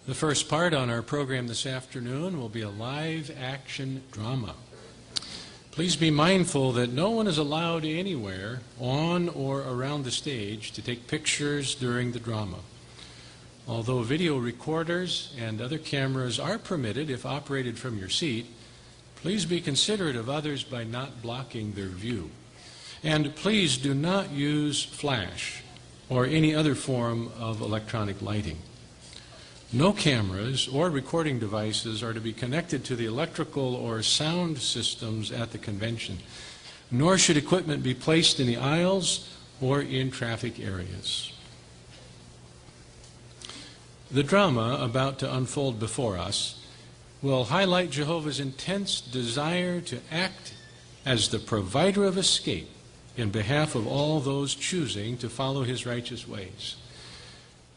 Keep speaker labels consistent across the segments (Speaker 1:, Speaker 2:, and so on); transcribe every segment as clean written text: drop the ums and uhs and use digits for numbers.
Speaker 1: The first part on our program this afternoon will be a live action drama. Please be mindful that no one is allowed anywhere on or around the stage to take pictures during the drama. Although video recorders and other cameras are permitted if operated from your seat, please be considerate of others by not blocking their view. And please do not use flash or any other form of electronic lighting. No cameras or recording devices are to be connected to the electrical or sound systems at the convention, nor should equipment be placed in the aisles or in traffic areas. The drama about to unfold before us will highlight Jehovah's intense desire to act as the provider of escape in behalf of all those choosing to follow his righteous ways.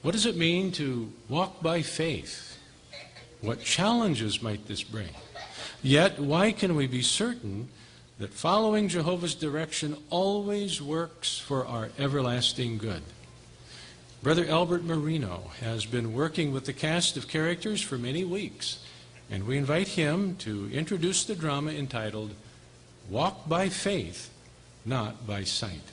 Speaker 1: What does it mean to walk by faith? What challenges might this bring? Yet, why can we be certain that following Jehovah's direction always works for our everlasting good? Brother Albert Marino has been working with the cast of characters for many weeks, and we invite him to introduce the drama entitled Walk by Faith, Not by Sight.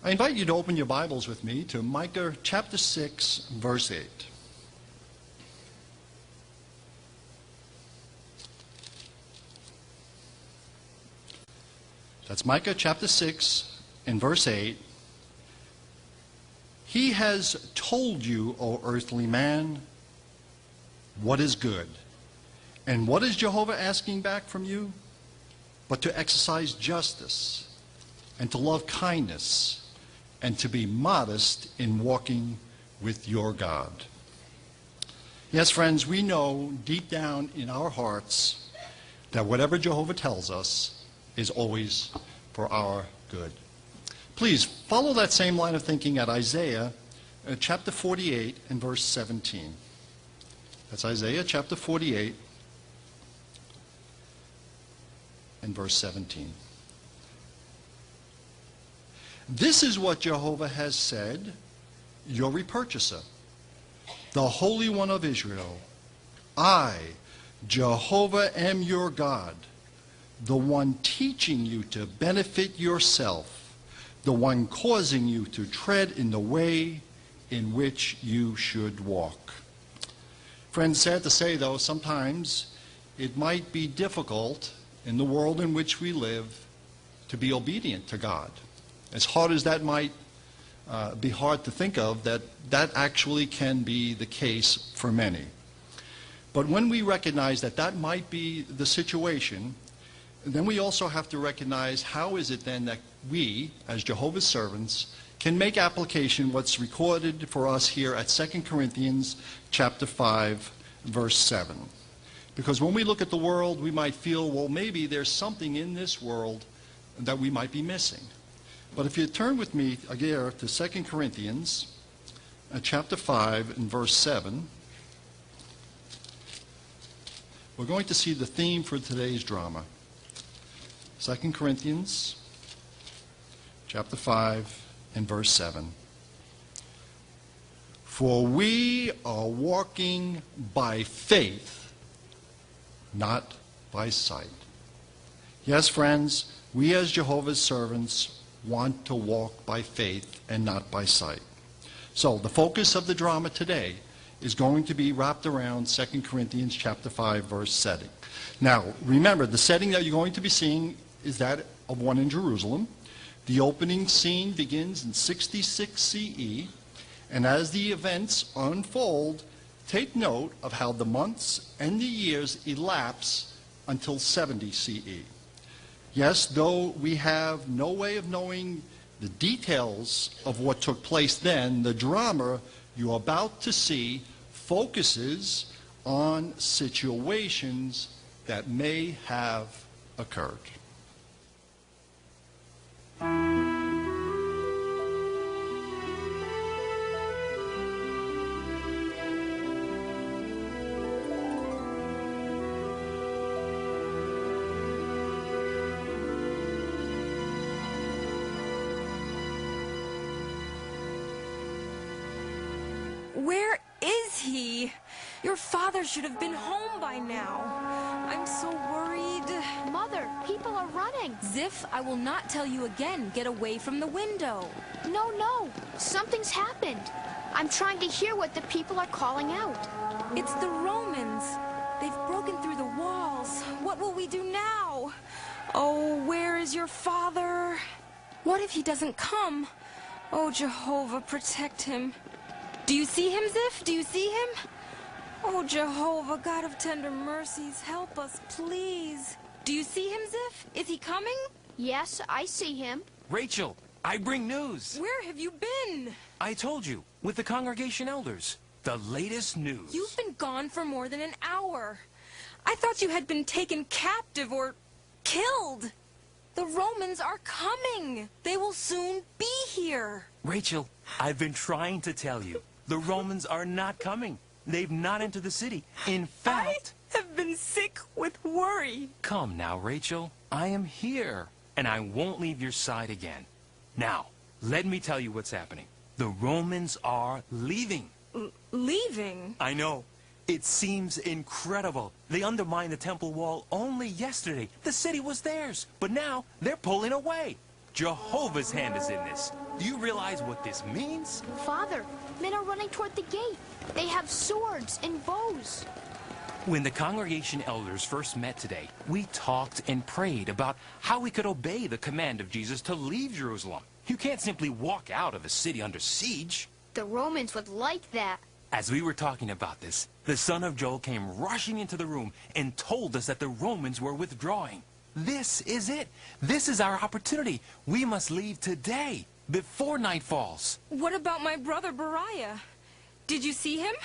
Speaker 2: I invite you to open your Bibles with me to Micah chapter 6, verse 8. That's Micah chapter 6 and verse 8. He has told you, O earthly man, what is good. And what is Jehovah asking back from you? But to exercise justice and to love kindness and to be modest in walking with your God. Yes, friends, we know deep down in our hearts that whatever Jehovah tells us is always for our good. Please follow that same line of thinking at Isaiah chapter 48 and verse 17. That's Isaiah chapter 48 and verse 17. This is what Jehovah has said, your repurchaser, the Holy One of Israel. I, Jehovah, am your God, the one teaching you to benefit yourself, the one causing you to tread in the way in which you should walk. Friends, sad to say, though, sometimes it might be difficult in the world in which we live to be obedient to God. As hard as that might be hard to think of, that actually can be the case for many. But when we recognize that that might be the situation, then we also have to recognize how is it then that we, as Jehovah's servants, can make application what's recorded for us here at 2 Corinthians chapter 5, verse 7. Because when we look at the world, we might feel, well, maybe there's something in this world that we might be missing. But if you turn with me again to 2 Corinthians chapter 5 and verse 7, we're going to see the theme for today's drama. 2 Corinthians chapter 5 and verse 7. For we are walking by faith, not by sight. Yes, friends, we as Jehovah's servants want to walk by faith and not by sight. So the focus of the drama today is going to be wrapped around 2 Corinthians chapter 5 verse 7. Now remember, the setting that you're going to be seeing is that of one in Jerusalem. The opening scene begins in 66 CE, and as the events unfold, take note of how the months and the years elapse until 70 CE. Yes, though we have no way of knowing the details of what took place then, the drama you're about to see focuses on situations that may have occurred.
Speaker 3: Where is he? Your father should have been home by now. I'm so worried.
Speaker 4: Mother, people are running.
Speaker 3: Ziph, I will not tell you again. Get away from the window.
Speaker 4: No. Something's happened. I'm trying to hear what the people are calling out.
Speaker 3: It's the Romans. They've broken through the walls. What will we do now? Oh, where is your father? What if he doesn't come? Oh, Jehovah, protect him. Do you see him, Ziph? Do you see him? Oh, Jehovah, God of tender mercies, help us, please. Do you see him, Ziph? Is he coming?
Speaker 4: Yes, I see him.
Speaker 5: Rachel, I bring news.
Speaker 3: Where have you been?
Speaker 5: I told you, with the congregation elders. The latest news.
Speaker 3: You've been gone for more than an hour. I thought you had been taken captive or killed. The Romans are coming. They will soon be here.
Speaker 5: Rachel, I've been trying to tell you. The Romans are not coming. They've not entered the city. In fact...
Speaker 3: I have been sick with worry.
Speaker 5: Come now, Rachel. I am here, and I won't leave your side again. Now, let me tell you what's happening. The Romans are leaving.
Speaker 3: Leaving?
Speaker 5: I know. It seems incredible. They undermined the temple wall only yesterday. The city was theirs, but now they're pulling away. Jehovah's hand is in this. Do you realize what this means?
Speaker 4: Father, men are running toward the gate. They have swords and bows.
Speaker 5: When the congregation elders first met today, we talked and prayed about how we could obey the command of Jesus to leave Jerusalem. You can't simply walk out of a city under siege.
Speaker 4: The Romans would like that.
Speaker 5: As we were talking about this, the son of Joel came rushing into the room and told us that the Romans were withdrawing. This is it. This is our opportunity. We must leave today, before night falls.
Speaker 3: What about my brother Beriah? Did you see him?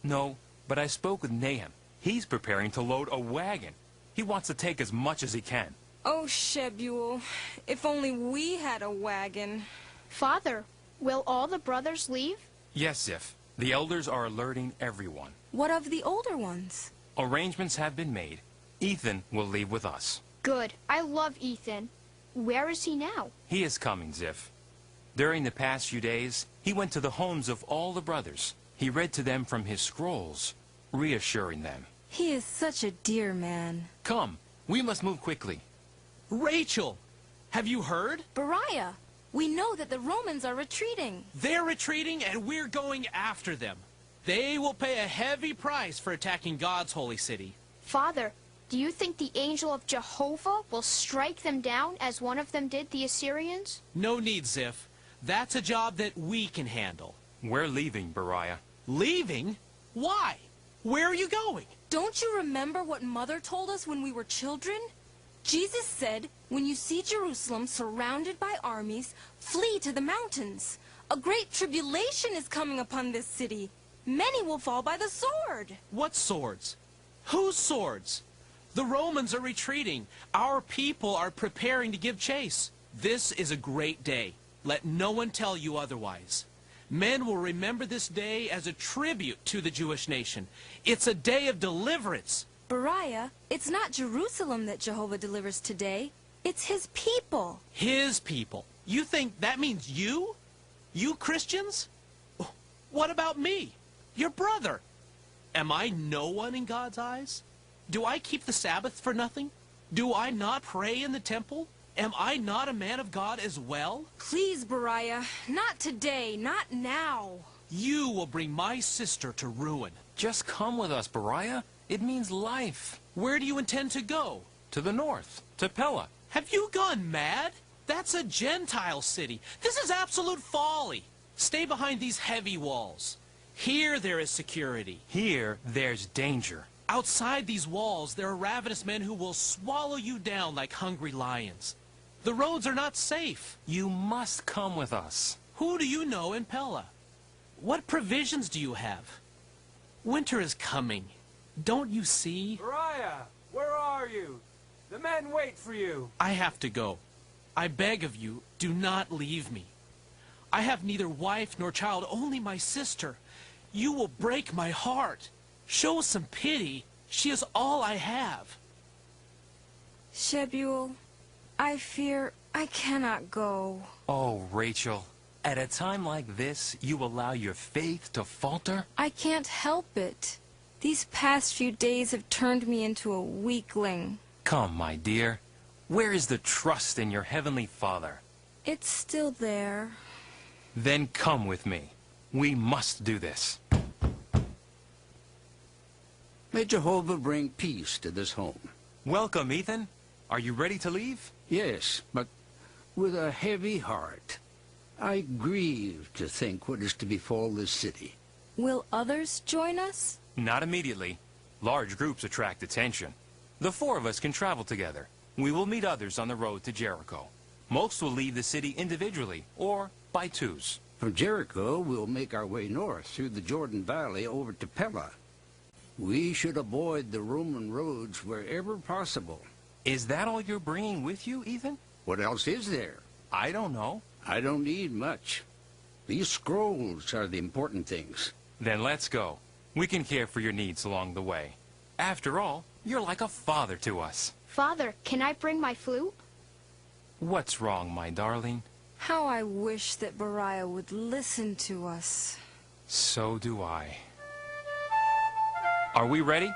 Speaker 5: No, but I spoke with Nahum. He's preparing to load a wagon. He wants to take as much as he can.
Speaker 3: Oh, Shebuel, if only we had a wagon.
Speaker 4: Father, will all the brothers leave?
Speaker 5: Yes, Ziph. The elders are alerting everyone.
Speaker 3: What of the older ones?
Speaker 5: Arrangements have been made. Ethan will leave with us.
Speaker 4: Good. I love Ethan. Where is he now?
Speaker 5: He is coming, Ziph. During the past few days, he went to the homes of all the brothers. He read to them from his scrolls, reassuring them.
Speaker 3: He is such a dear man.
Speaker 5: Come, we must move quickly.
Speaker 6: Rachel, have you heard?
Speaker 3: Beriah, we know that the Romans are retreating.
Speaker 6: They're retreating and we're going after them. They will pay a heavy price for attacking God's holy city.
Speaker 4: Father, do you think the angel of Jehovah will strike them down as one of them did the Assyrians?
Speaker 6: No need, Ziph. That's a job that we can handle.
Speaker 5: We're leaving, Beriah.
Speaker 6: Leaving? Why? Where are you going?
Speaker 3: Don't you remember what Mother told us when we were children? Jesus said, when you see Jerusalem surrounded by armies, flee to the mountains. A great tribulation is coming upon this city. Many will fall by the sword.
Speaker 6: What swords? Whose swords? The Romans are retreating. Our people are preparing to give chase. This is a great day. Let no one tell you otherwise. Men will remember this day as a tribute to the Jewish nation. It's a day of deliverance.
Speaker 3: Beriah, it's not Jerusalem that Jehovah delivers today. It's his people.
Speaker 6: His people. You think that means you? You Christians? What about me? Your brother? Am I no one in God's eyes? Do I keep the Sabbath for nothing? Do I not pray in the temple? Am I not a man of God as well?
Speaker 3: Please, Beriah, not today, not now.
Speaker 6: You will bring my sister to ruin.
Speaker 5: Just come with us, Beriah. It means life.
Speaker 6: Where do you intend to go?
Speaker 5: To the north, to Pella.
Speaker 6: Have you gone mad? That's a Gentile city. This is absolute folly. Stay behind these heavy walls. Here there is security.
Speaker 5: Here, there's danger.
Speaker 6: Outside these walls, there are ravenous men who will swallow you down like hungry lions. The roads are not safe.
Speaker 5: You must come with us.
Speaker 6: Who do you know in Pella? What provisions do you have? Winter is coming. Don't you see?
Speaker 7: Beriah, where are you? The men wait for you.
Speaker 6: I have to go. I beg of you, do not leave me. I have neither wife nor child, only my sister. You will break my heart. Show some pity. She is all I have.
Speaker 3: Shebuel, I fear I cannot go.
Speaker 5: Oh, Rachel, At a time like this, you allow your faith to falter?
Speaker 3: I can't help it. These past few days have turned me into a weakling.
Speaker 5: Come, my dear. Where is the trust in your Heavenly Father?
Speaker 3: It's still there.
Speaker 5: Then come with me. We must do this.
Speaker 8: May Jehovah bring peace to this home.
Speaker 5: Welcome, Ethan. Are you ready to leave?
Speaker 8: Yes, but with a heavy heart. I grieve to think what is to befall this city.
Speaker 3: Will others join us?
Speaker 5: Not immediately. Large groups attract attention. The four of us can travel together. We will meet others on the road to Jericho. Most will leave the city individually, or by twos.
Speaker 8: From Jericho, we'll make our way north through the Jordan Valley over to Pella. We should avoid the Roman roads wherever possible.
Speaker 5: Is that all you're bringing with you, Ethan?
Speaker 8: What else is there?
Speaker 5: I don't know.
Speaker 8: I don't need much. These scrolls are the important things.
Speaker 5: Then let's go. We can care for your needs along the way. After all, you're like a father to us.
Speaker 4: Father, can I bring my flute?
Speaker 5: What's wrong, my darling?
Speaker 3: How I wish that Beriah would listen to us.
Speaker 5: So do I. Are we ready?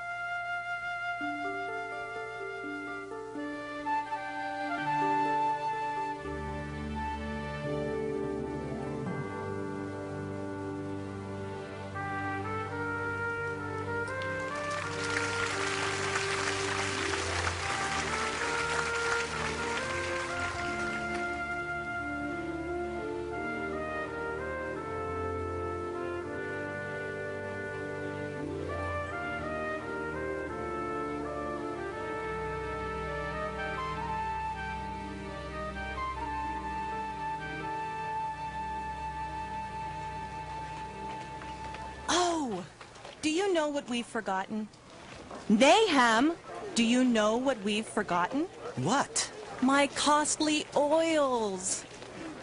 Speaker 9: Oh, do you know what we've forgotten? Nahum, do you know what we've forgotten?
Speaker 6: What?
Speaker 9: My costly oils.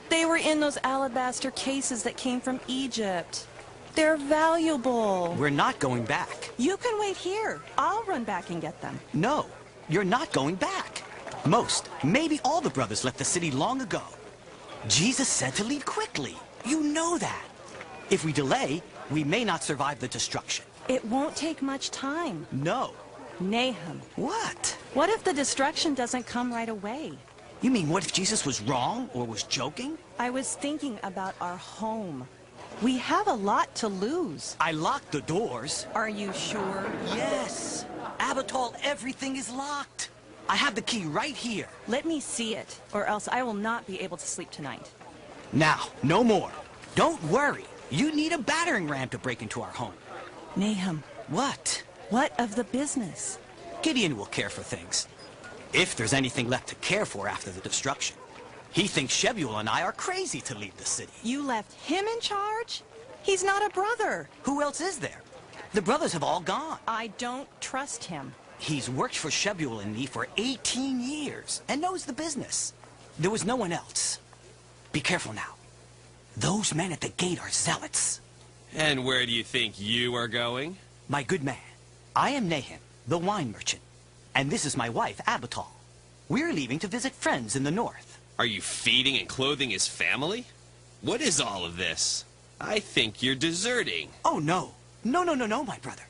Speaker 9: They were in those alabaster cases that came from Egypt. They're valuable.
Speaker 10: We're not going back.
Speaker 9: You can wait here. I'll run back and get them.
Speaker 10: No, you're not going back. Most, maybe all the brothers left the city long ago. Jesus said to leave quickly. You know that. If we delay, we may not survive the destruction.
Speaker 9: It won't take much time.
Speaker 10: No.
Speaker 9: Nahum,
Speaker 10: What?
Speaker 9: what if the destruction doesn't come right away?
Speaker 10: You mean what if Jesus was wrong or was joking?
Speaker 9: I was thinking about our home. We have a lot to lose.
Speaker 10: I locked the doors.
Speaker 9: Are you sure?
Speaker 10: Yes. Abatol, everything is locked. I have the key right here.
Speaker 9: Let me see it, or else I will not be able to sleep tonight.
Speaker 10: Now, no more. Don't worry. You need a battering ram to break into our home.
Speaker 9: Nahum,
Speaker 10: What?
Speaker 9: what of the business?
Speaker 10: Gideon will care for things. If there's anything left to care for after the destruction. He thinks Shebuel and I are crazy to leave the city.
Speaker 9: You left him in charge? He's not a brother.
Speaker 10: Who else is there? The brothers have all gone.
Speaker 9: I don't trust him.
Speaker 10: He's worked for Shebuel and me for 18 years and knows the business. There was no one else. Be careful now. Those men at the gate are zealots.
Speaker 11: And where do you think you are going?
Speaker 10: My good man, I am Nahum, the wine merchant. And this is my wife, Abatol. We're leaving to visit friends in the north.
Speaker 11: Are you feeding and clothing his family? What is all of this? I think you're deserting.
Speaker 10: Oh, no. No, my brother.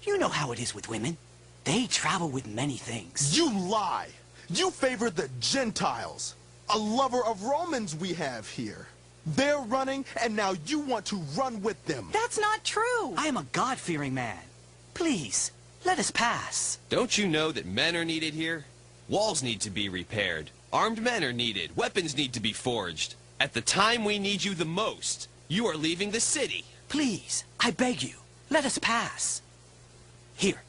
Speaker 10: You know how it is with women. They travel with many things.
Speaker 12: You lie! You favor the Gentiles, a lover of Romans we have here. They're running, and now you want to run with them.
Speaker 9: That's not true.
Speaker 10: I am a God-fearing man. Please, let us pass.
Speaker 11: Don't you know that men are needed here? Walls need to be repaired. Armed men are needed. Weapons need to be forged. At the time we need you the most, you are leaving the city.
Speaker 10: Please, I beg you, let us pass. Here,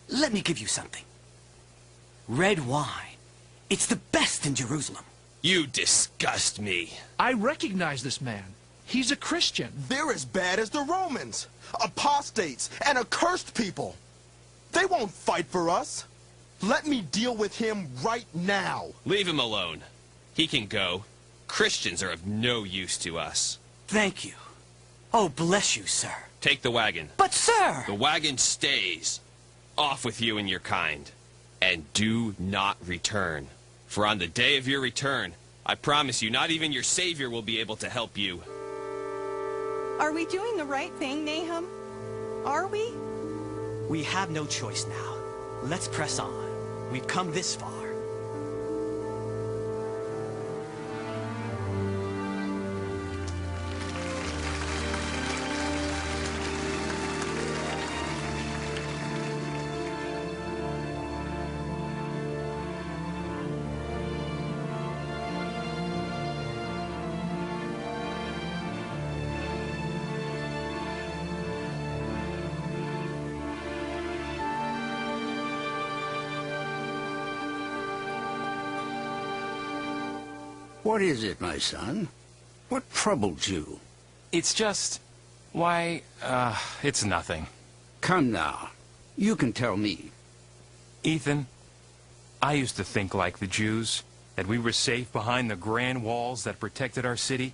Speaker 10: let me give you something. Red wine. It's the best in Jerusalem.
Speaker 11: You disgust me.
Speaker 6: I recognize this man. He's a Christian.
Speaker 12: They're as bad as the Romans, apostates and accursed people. They won't fight for us. Let me deal with him right now.
Speaker 11: Leave him alone. He can go. Christians are of no use to us.
Speaker 10: Thank you. Oh, bless you, sir.
Speaker 11: Take the wagon.
Speaker 10: But, sir!
Speaker 11: The wagon stays. Off with you and your kind. And do not return. For on the day of your return, I promise you, not even your Savior will be able to help you.
Speaker 9: Are we doing the right thing, Nahum? Are we?
Speaker 10: We have no choice now. Let's press on. We've come this far.
Speaker 8: What is it, my son? What troubles you?
Speaker 5: It's just... why, it's nothing.
Speaker 8: Come now. You can tell me.
Speaker 5: Ethan, I used to think like the Jews, that we were safe behind the grand walls that protected our city.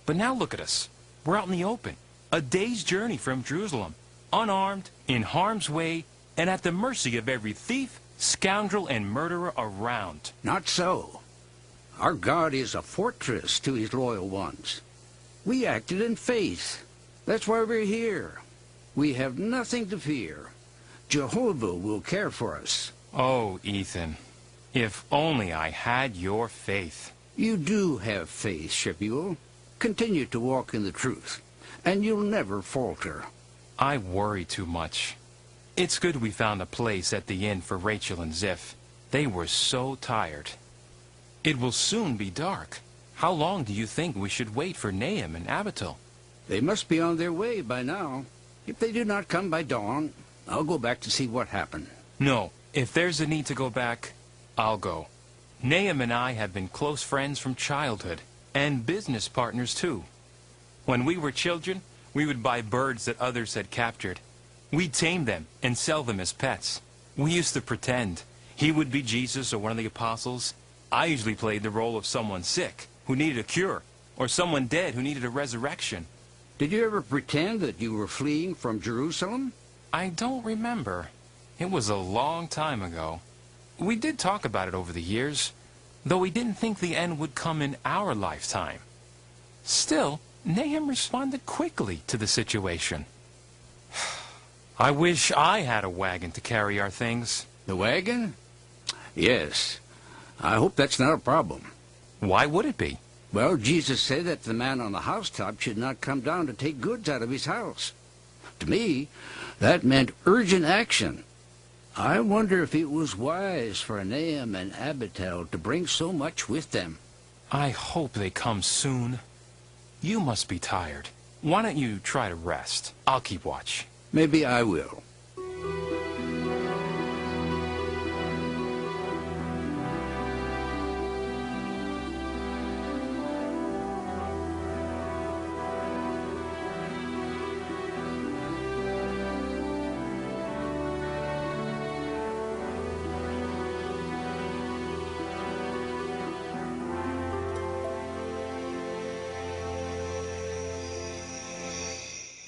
Speaker 5: But now look at us. We're out in the open. A day's journey from Jerusalem. Unarmed, in harm's way, and at the mercy of every thief, scoundrel, and murderer around.
Speaker 8: Not so. Our God is a fortress to his loyal ones. We acted in faith. That's why we're here. We have nothing to fear. Jehovah will care for us.
Speaker 5: Oh, Ethan, if only I had your faith.
Speaker 8: You do have faith, Shebuel. Continue to walk in the truth, and you'll never falter.
Speaker 5: I worry too much. It's good we found a place at the inn for Rachel and Ziph. They were so tired. It will soon be dark. How long do you think we should wait for Nahum and Abital?
Speaker 8: They must be on their way by now. If they do not come by dawn, I'll go back to see what happened.
Speaker 5: No, if there's a need to go back, I'll go. Nahum and I have been close friends from childhood, and business partners too. When we were children, we would buy birds that others had captured. We'd tame them and sell them as pets. We used to pretend. He would be Jesus or one of the apostles. I usually played the role of someone sick who needed a cure, or someone dead who needed a resurrection.
Speaker 8: Did you ever pretend that you were fleeing from Jerusalem?
Speaker 5: I don't remember. It was a long time ago. We did talk about it over the years, though we didn't think the end would come in our lifetime. Still, Nahum responded quickly to the situation. I wish I had a wagon to carry our things.
Speaker 8: The wagon? Yes. I hope that's not a problem.
Speaker 5: Why would it be?
Speaker 8: Well, Jesus said that the man on the housetop should not come down to take goods out of his house. To me, that meant urgent action. I wonder if it was wise for Nahum and Abital to bring so much with them.
Speaker 5: I hope they come soon. You must be tired. Why don't you try to rest? I'll keep watch.
Speaker 8: Maybe I will.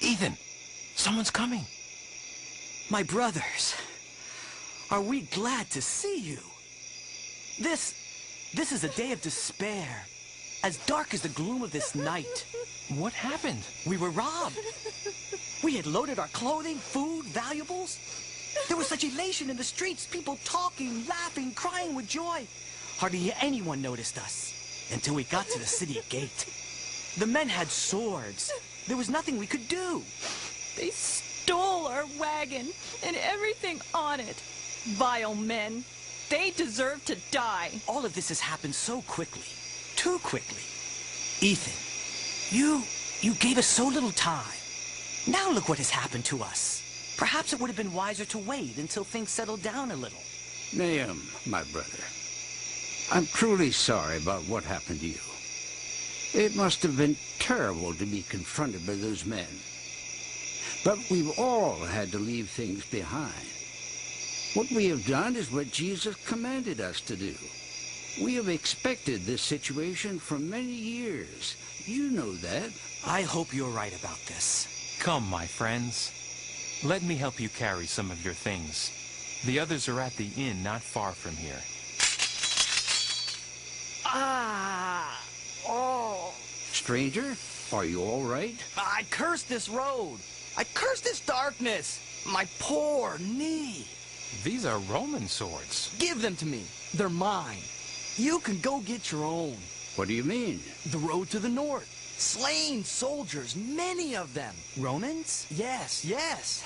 Speaker 5: Ethan, someone's coming.
Speaker 10: My brothers, are we glad to see you? This is a day of despair, as dark as the gloom of this night.
Speaker 5: What happened?
Speaker 10: We were robbed. We had loaded our clothing, food, valuables. There was such elation in the streets, people talking, laughing, crying with joy. Hardly anyone noticed us until we got to the city gate. The men had swords. There was nothing we could do.
Speaker 9: They stole our wagon and everything on it. Vile men. They deserve to die.
Speaker 10: All of this has happened so quickly. Too quickly. Ethan, you gave us so little time. Now look what has happened to us. Perhaps it would have been wiser to wait until things settled down a little.
Speaker 8: Nahum, my brother, I'm truly sorry about what happened to you. It must have been terrible to be confronted by those men. But we've all had to leave things behind. What we have done is what Jesus commanded us to do. We have expected this situation for many years. You know that.
Speaker 10: I hope you're right about this.
Speaker 5: Come, my friends. Let me help you carry some of your things. The others are at the inn not far from here.
Speaker 10: Ah! Oh!
Speaker 8: Stranger, are you all right?
Speaker 10: I curse this road. I curse this darkness. My poor knee.
Speaker 5: These are Roman swords.
Speaker 10: Give them to me. They're mine. You can go get your own.
Speaker 8: What do you mean?
Speaker 10: The road to the north. Slain soldiers, many of them. Romans? Yes, yes.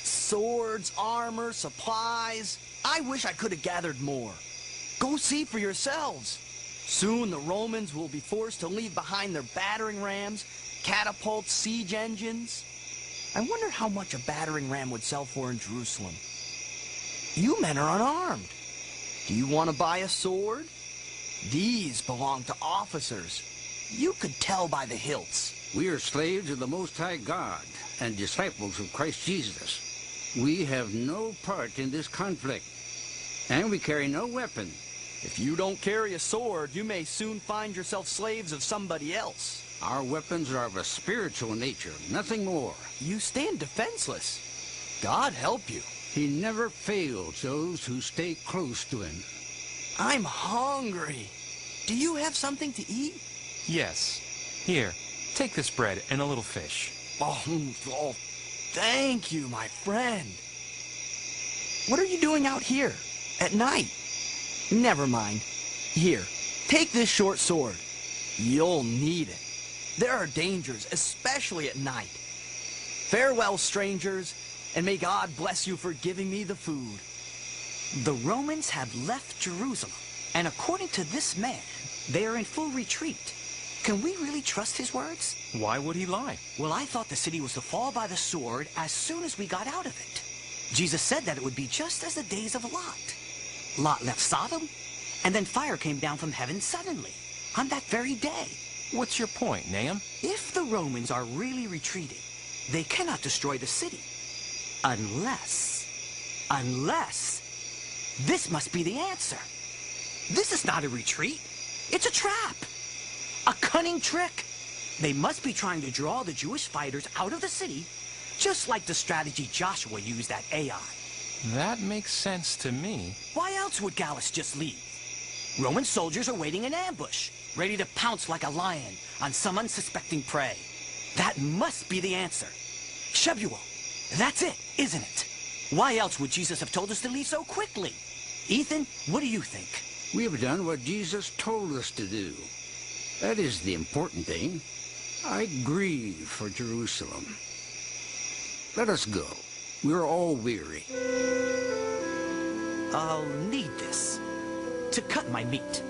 Speaker 10: Swords, armor, supplies. I wish I could have gathered more. Go see for yourselves. Soon the Romans will be forced to leave behind their battering rams, catapults, siege engines. I wonder how much a battering ram would sell for in Jerusalem. You men are unarmed. Do you want to buy a sword? These belong to officers. You could tell by the hilts.
Speaker 8: We are slaves of the Most High God and disciples of Christ Jesus. We have no part in this conflict, and we carry no weapon.
Speaker 10: If you don't carry a sword, you may soon find yourself slaves of somebody else.
Speaker 8: Our weapons are of a spiritual nature, nothing more.
Speaker 10: You stand defenseless. God help you.
Speaker 8: He never fails those who stay close to him.
Speaker 10: I'm hungry. Do you have something to eat?
Speaker 5: Yes. Here, take this bread and a little fish.
Speaker 10: Oh, thank you, my friend. What are you doing out here at night? Never mind. Here, take this short sword. You'll need it. There are dangers, especially at night. Farewell, strangers, and may God bless you for giving me the food.
Speaker 13: The Romans have left Jerusalem, and according to this man, they are in full retreat. Can we really trust his words?
Speaker 5: Why would he lie?
Speaker 13: Well, I thought the city was to fall by the sword as soon as we got out of it. Jesus said that it would be just as the days of Lot. Lot left Sodom, and then fire came down from heaven suddenly, on that very day.
Speaker 5: What's your point, Nahum?
Speaker 13: If the Romans are really retreating, they cannot destroy the city. Unless, this must be the answer. This is not a retreat. It's a trap. A cunning trick. They must be trying to draw the Jewish fighters out of the city, just like the strategy Joshua used at Ai.
Speaker 5: That makes sense to me.
Speaker 13: Why else would Gallus just leave? Roman soldiers are waiting in ambush, ready to pounce like a lion on some unsuspecting prey. That must be the answer. Shebuel, that's it, isn't it? Why else would Jesus have told us to leave so quickly? Ethan, what do you think?
Speaker 8: We have done what Jesus told us to do. That is the important thing. I grieve for Jerusalem. Let us go. We're all weary.
Speaker 13: I'll need this to cut my meat.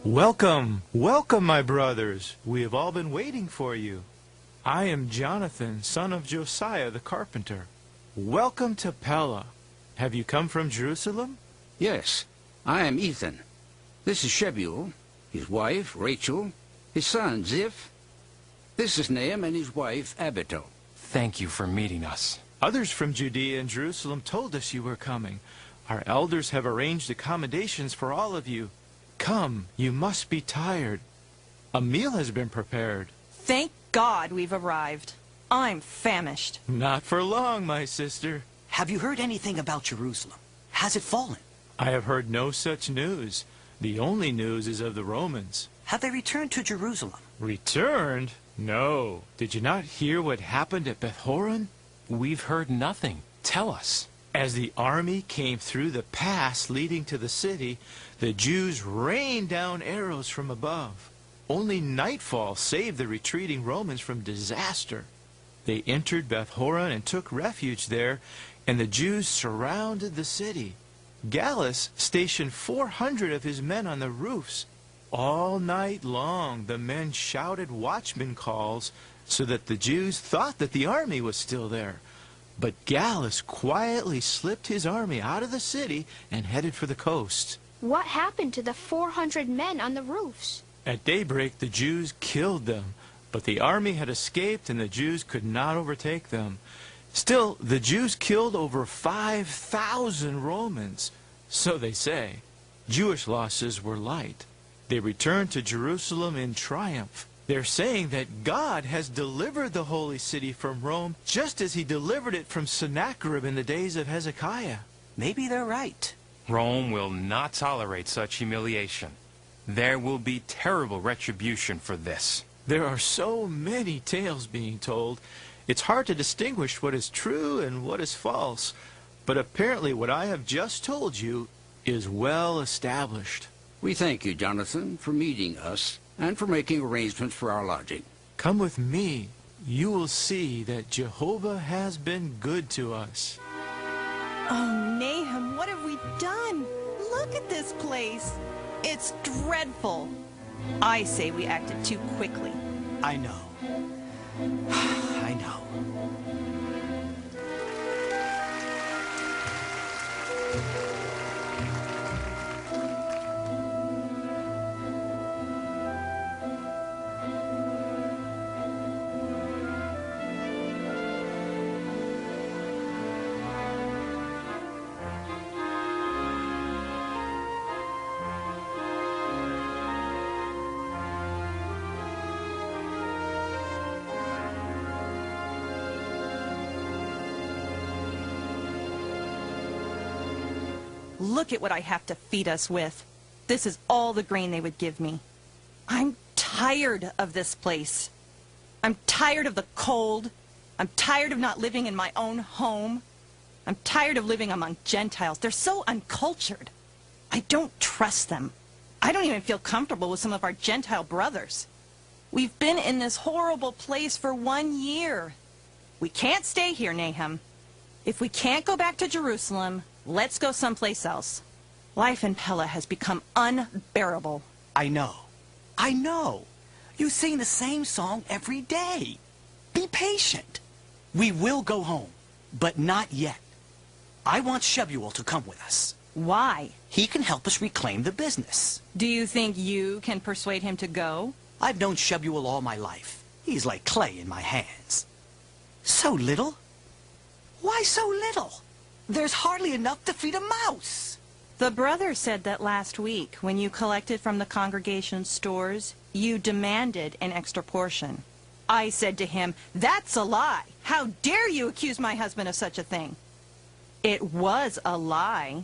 Speaker 14: Welcome, welcome, my brothers. We have all been waiting for you. I am Jonathan, son of Josiah the carpenter. Welcome to Pella. Have you come from Jerusalem?
Speaker 8: Yes, I am Ethan. This is Shebuel, his wife, Rachel, his son, Ziph. This is Nahum and his wife, Abital.
Speaker 5: Thank you for meeting us.
Speaker 14: Others from Judea and Jerusalem told us you were coming. Our elders have arranged accommodations for all of you. Come, you must be tired. A meal has been prepared.
Speaker 9: Thank God we've arrived. I'm famished.
Speaker 14: Not for long, my sister.
Speaker 13: Have you heard anything about Jerusalem? Has it fallen?
Speaker 14: I have heard no such news. The only news is of the Romans.
Speaker 13: Have they returned to Jerusalem?
Speaker 14: Returned? No. Did you not hear what happened at Beth-horon?
Speaker 5: We've heard nothing. Tell us.
Speaker 14: As the army came through the pass leading to the city, the Jews rained down arrows from above. Only nightfall saved the retreating Romans from disaster. They entered Beth-horon and took refuge there, and the Jews surrounded the city. Gallus stationed 400 of his men on the roofs. All night long the men shouted watchman calls, so that the Jews thought that the army was still there. But Gallus quietly slipped his army out of the city and headed for the coast.
Speaker 4: What happened to the 400 men on the roofs?
Speaker 14: At daybreak, the Jews killed them, but the army had escaped and the Jews could not overtake them. Still, the Jews killed over 5,000 Romans, so they say. Jewish losses were light. They returned to Jerusalem in triumph. They're saying that God has delivered the holy city from Rome just as he delivered it from Sennacherib in the days of Hezekiah.
Speaker 10: Maybe they're right.
Speaker 5: Rome will not tolerate such humiliation. There will be terrible retribution for this.
Speaker 14: There are so many tales being told. It's hard to distinguish what is true and what is false. But apparently what I have just told you is well established.
Speaker 8: We thank you, Jonathan, for meeting us and for making arrangements for our lodging.
Speaker 14: Come with me. You will see that Jehovah has been good to us.
Speaker 9: Oh, Nahum, what have we done? Look at this place. It's dreadful. I say we acted too quickly.
Speaker 10: I know. I know.
Speaker 9: Look at what I have to feed us with. This is all the grain they would give me. I'm tired of this place. I'm tired of the cold. I'm tired of not living in my own home. I'm tired of living among Gentiles. They're so uncultured. I don't trust them. I don't even feel comfortable with some of our Gentile brothers. We've been in this horrible place for 1 year. We can't stay here, Nahum. If we can't go back to Jerusalem, let's go someplace else. Life in Pella has become unbearable.
Speaker 10: I know. I know. You sing the same song every day. Be patient. We will go home, but not yet. I want Shebuel to come with us.
Speaker 9: Why?
Speaker 10: He can help us reclaim the business.
Speaker 9: Do you think you can persuade him to go?
Speaker 10: I've known Shebuel all my life. He's like clay in my hands. So little? Why so little? There's hardly enough to feed a mouse.
Speaker 9: The brother said that last week, when you collected from the congregation's stores, you demanded an extra portion. I said to him, "That's a lie. How dare you accuse my husband of such a thing?" It was a lie,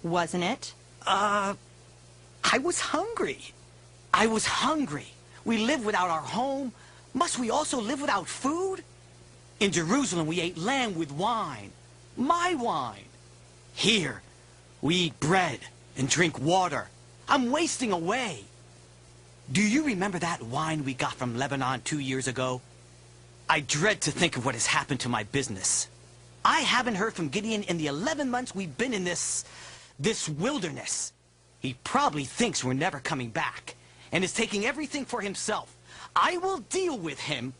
Speaker 9: wasn't it?
Speaker 10: I was hungry. I was hungry. We live without our home. Must we also live without food? In Jerusalem, we ate lamb with wine. My wine. Here, we eat bread and drink water. I'm wasting away. Do you remember that wine we got from Lebanon 2 years ago? I dread to think of what has happened to my business. I haven't heard from Gideon in the 11 months we've been in this wilderness. He probably thinks we're never coming back and is taking everything for himself. I will deal with him.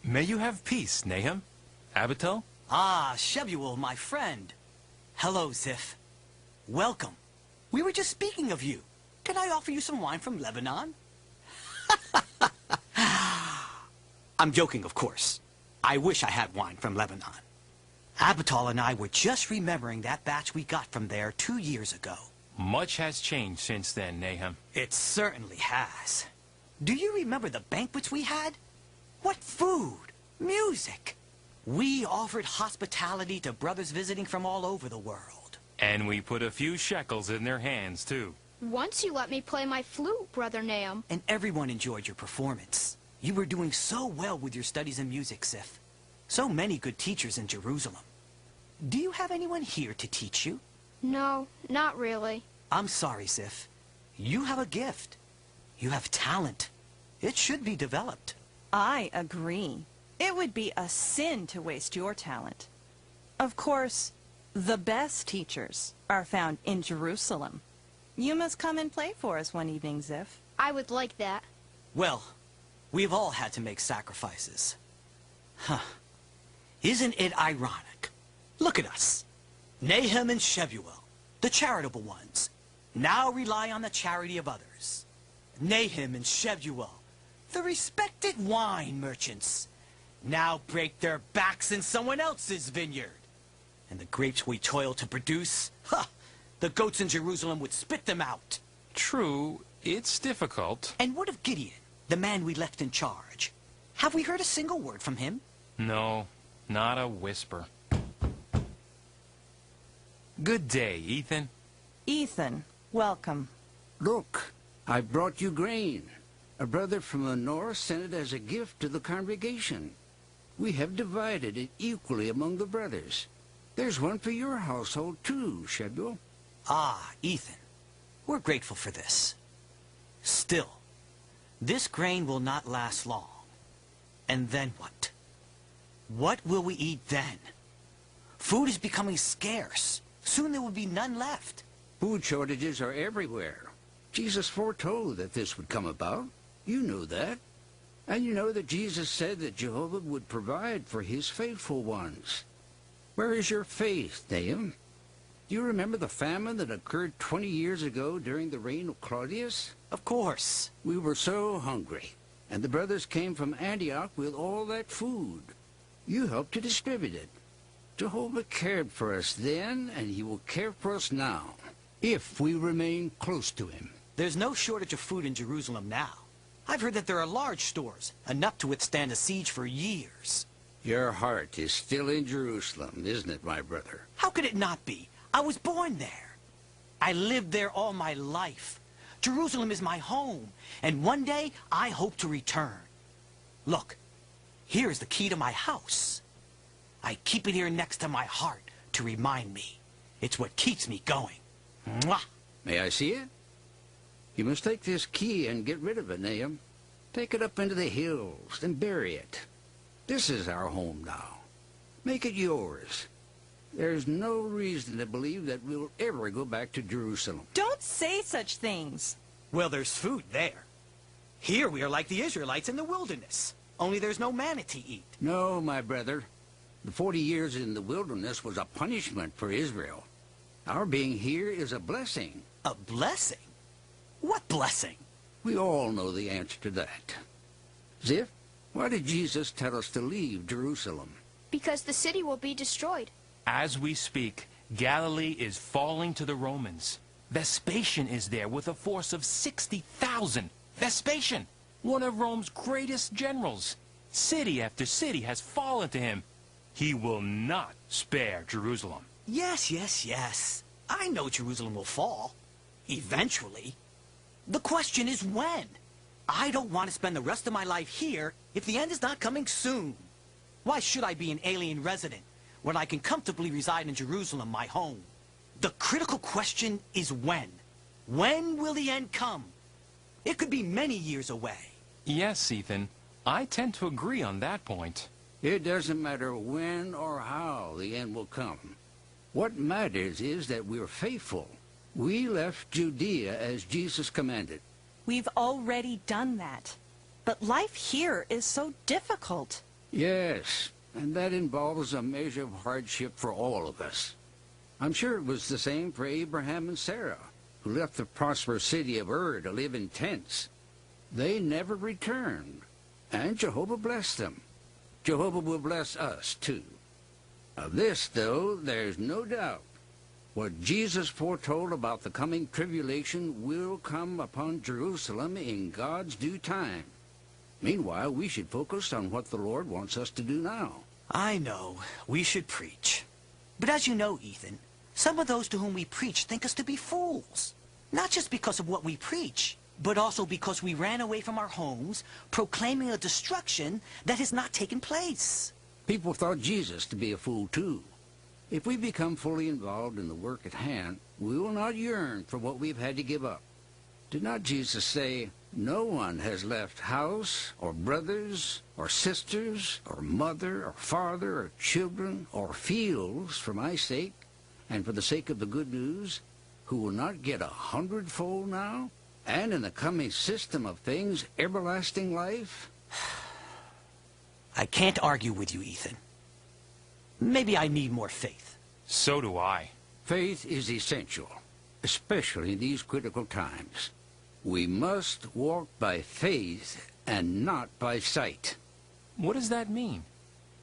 Speaker 5: May you have peace, Nahum. Abital?
Speaker 10: Ah, Shebuel, my friend. Hello, Ziph. Welcome. We were just speaking of you. Can I offer you some wine from Lebanon? I'm joking, of course. I wish I had wine from Lebanon. Abital and I were just remembering that batch we got from there 2 years ago.
Speaker 5: Much has changed since then, Nahum.
Speaker 10: It certainly has. Do you remember the banquets we had? What food, music. We offered hospitality to brothers visiting from all over the world.
Speaker 5: And we put a few shekels in their hands, too.
Speaker 4: Once you let me play my flute, Brother Nahum.
Speaker 10: And everyone enjoyed your performance. You were doing so well with your studies in music, Ziph. So many good teachers in Jerusalem. Do you have anyone here to teach you?
Speaker 4: No, not really.
Speaker 10: I'm sorry, Ziph. You have a gift. You have talent. It should be developed.
Speaker 9: I agree. It would be a sin to waste your talent. Of course, the best teachers are found in Jerusalem. You must come and play for us one evening, Ziph.
Speaker 4: I would like that.
Speaker 10: Well,
Speaker 13: We've all had to make sacrifices. Huh. Isn't it ironic? Look at us. Nahum and Shebuel, the charitable ones, now rely on the charity of others. Nahum and Shebuel, the respected wine merchants, now break their backs in someone else's vineyard. And the grapes we toil to produce, the goats in Jerusalem would spit them out.
Speaker 5: True, it's difficult.
Speaker 13: And what of Gideon, the man we left in charge? Have we heard a single word from him?
Speaker 5: No, not a whisper. Good day, Ethan.
Speaker 9: Ethan, welcome.
Speaker 8: Look, I brought you grain. A brother from the north sent it as a gift to the congregation. We have divided it equally among the brothers. There's one for your household, too, Shebuel.
Speaker 13: Ah, Ethan, we're grateful for this. Still, this grain will not last long. And then what? What will we eat then? Food is becoming scarce. Soon there will be none left.
Speaker 8: Food shortages are everywhere. Jesus foretold that this would come about. You know that. And you know that Jesus said that Jehovah would provide for his faithful ones. Where is your faith, Nahum? Do you remember the famine that occurred 20 years ago during the reign of Claudius?
Speaker 13: Of course.
Speaker 8: We were so hungry, and the brothers came from Antioch with all that food. You helped to distribute it. Jehovah cared for us then, and he will care for us now, if we remain close to him.
Speaker 13: There's no shortage of food in Jerusalem now. I've heard that there are large stores, enough to withstand a siege for years.
Speaker 8: Your heart is still in Jerusalem, isn't it, my brother?
Speaker 13: How could it not be? I was born there. I lived there all my life. Jerusalem is my home, and one day I hope to return. Look, here is the key to my house. I keep it here next to my heart to remind me. It's what keeps me going. Mwah!
Speaker 8: May I see it? You must take this key and get rid of it, Nahum. Take it up into the hills and bury it. This is our home now. Make it yours. There's no reason to believe that we'll ever go back to Jerusalem.
Speaker 9: Don't say such things.
Speaker 13: Well, there's food there. Here we are like the Israelites in the wilderness. Only there's no manna to eat.
Speaker 8: No, my brother. The 40 years in the wilderness was a punishment for Israel. Our being here is a blessing.
Speaker 13: A blessing? What blessing?
Speaker 8: We all know the answer to that. Ziph, why did Jesus tell us to leave Jerusalem?
Speaker 4: Because the city will be destroyed.
Speaker 5: As we speak, Galilee is falling to the Romans. Vespasian is there with a force of 60,000. Vespasian, one of Rome's greatest generals. City after city has fallen to him. He will not spare Jerusalem.
Speaker 13: Yes. I know Jerusalem will fall. Eventually. The question is when. I don't want to spend the rest of my life here if the end is not coming soon. Why should I be an alien resident when I can comfortably reside in Jerusalem, my home? The critical question is when. When will the end come? It could be many years away.
Speaker 5: Yes, Ethan. I tend to agree on that point.
Speaker 8: It doesn't matter when or how the end will come. What matters is that we're faithful. We left Judea as Jesus commanded.
Speaker 9: We've already done that. But life here is so difficult.
Speaker 8: Yes, and that involves a measure of hardship for all of us. I'm sure it was the same for Abraham and Sarah, who left the prosperous city of Ur to live in tents. They never returned, and Jehovah blessed them. Jehovah will bless us, too. Of this, though, there's no doubt. What Jesus foretold about the coming tribulation will come upon Jerusalem in God's due time. Meanwhile, we should focus on what the Lord wants us to do now.
Speaker 13: I know. We should preach. But as you know, Ethan, some of those to whom we preach think us to be fools. Not just because of what we preach, but also because we ran away from our homes, proclaiming a destruction that has not taken place.
Speaker 8: People thought Jesus to be a fool, too. If we become fully involved in the work at hand, we will not yearn for what we've had to give up. Did not Jesus say, "No one has left house, or brothers, or sisters, or mother, or father, or children, or fields for my sake, and for the sake of the good news, who will not get 100-fold now, and in the coming system of things, everlasting life"?
Speaker 13: I can't argue with you, Ethan. Maybe I need more faith.
Speaker 5: So do I.
Speaker 8: Faith is essential, especially in these critical times. We must walk by faith and not by sight.
Speaker 5: What does that mean?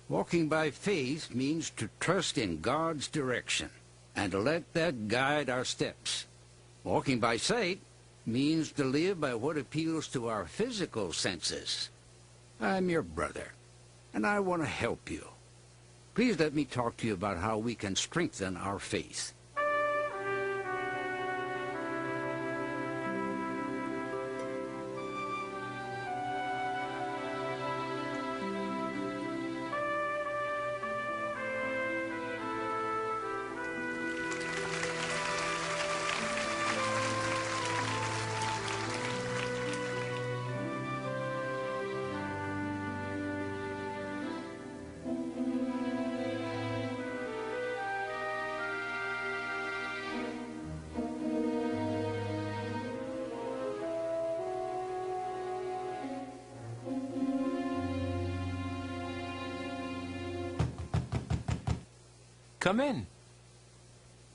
Speaker 8: Walking by faith means to trust in God's direction and to let that guide our steps. Walking by sight means to live by what appeals to our physical senses. I'm your brother, and I want to help you. Please let me talk to you about how we can strengthen our faith.
Speaker 5: Come in.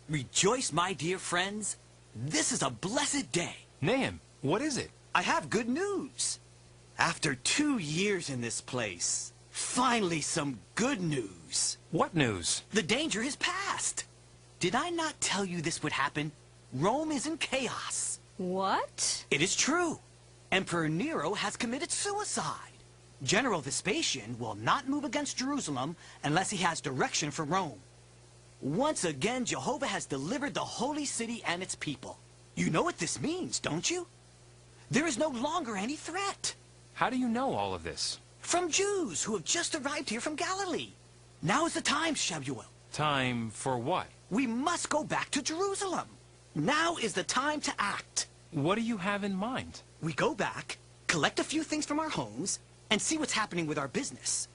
Speaker 13: Rejoice, my dear friends. This is a blessed day.
Speaker 5: Nahum, what is it?
Speaker 13: I have good news. After 2 years in this place, finally some good news.
Speaker 5: What news?
Speaker 13: The danger is past. Did I not tell you this would happen? Rome is in chaos.
Speaker 3: What?
Speaker 13: It is true. Emperor Nero has committed suicide. General Vespasian will not move against Jerusalem unless he has direction from Rome. Once again, Jehovah has delivered the holy city and its people. You know what this means, don't you? There is no longer any threat.
Speaker 5: How do you know all of this?
Speaker 13: From Jews who have just arrived here from Galilee. Now is the time, Shebuel.
Speaker 5: Time for what?
Speaker 13: We must go back to Jerusalem. Now is the time to act.
Speaker 5: What do you have in mind?
Speaker 13: We go back, collect a few things from our homes, and see what's happening with our business.